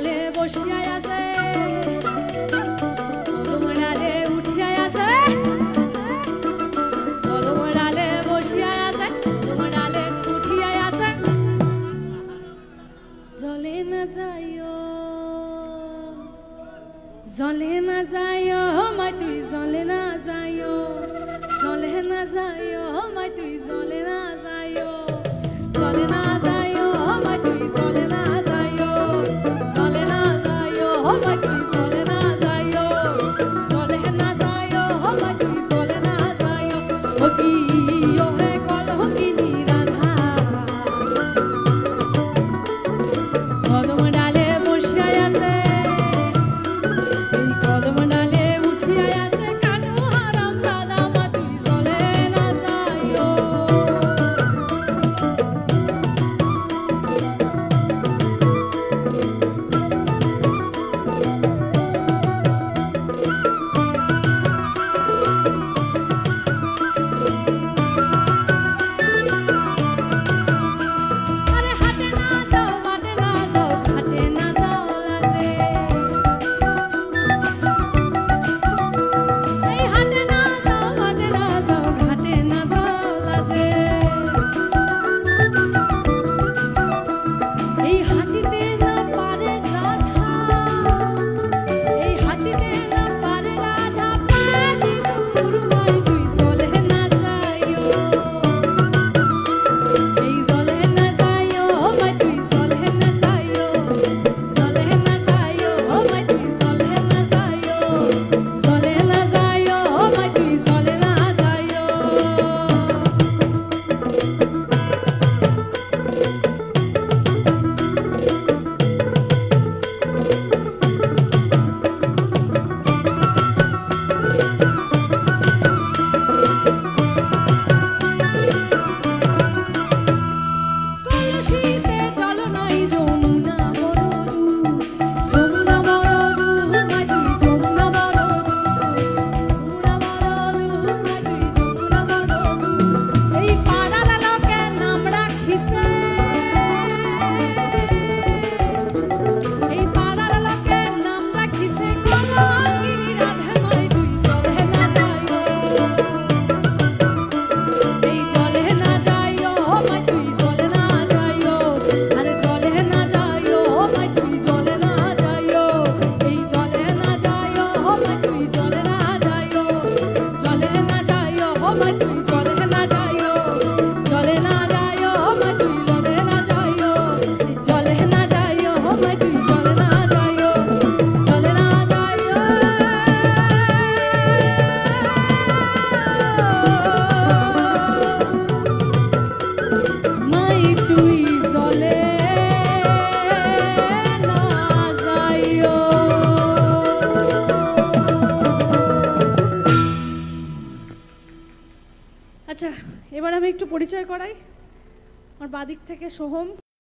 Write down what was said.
ডালে বসিয়া আছে কদম ডালে উঠিয়া আছে কদম ডালে বসিয়া আছে কদম ডালে উঠিয়া আছে জলে না যাইও জলে না যাইও মাই তুই জলে না যাইও জলে না যাইও মাই তুই জলে না যাইও জলে না যাইও মাই তুই জলে না যাইও জলে না যাইও মাই তুই জলে না যাইও জলে না যাইও মাই তুই জলে না যাইও ও কি ও হে কলহ কি নিরাধা কদম ডালে বসিয়া আছে এই কদম ডালে উঠিয়া আছে কানু হারাম দাদা মা তুই জলে না যাইও আরে হাটে না যাও মাঠে না যাও ঘাটে না যাও লাজে এই হাটে না যাও মাঠে না যাও ঘাটে না যাও লাজে এই হাটিতে না পারে রাধা এই হাটিতে না পারে রাধা পানি দুপুর মাই তুই জলে না যাইও এই জলে না যাইও মাই তুই জলে না যাইও জলে না যাইও মাই তুই জলে না যাইও জলে না যাইও মাই তুই জলে না যাইও কলসিতে জল নাই যমুনা বড় দূর যমুনা বড় দূর মাই তুই যমুনা বড় দূর যমুনা বড় দূর মাই তুই যমুনা বড় দূর এই পাড়ার লোকে নাম রাখিছে এই পাড়ার লোকে নাম রাখিছে কলঙ্কিনী রাধে মাই তুই জলে না যাইও এই জলে না যাইও মাই তুই জলে না যাইও আরে জলে না যাইও মাই তুই জলে না যাইও এই জলে না যাইও মাই তুই জলে না যাইও জলে না যাইও মাই তুই জলে না যাইও জলে না যাইও মাই তুই লড়ে না যাইও জলে না যাইও মাই তুই জলে না যাইও জলে না যাইও মাই তুই জলে না যাইও আচ্ছা এবার আমি একটু পরিচয় করাই আমার বাদিক থেকে সোহম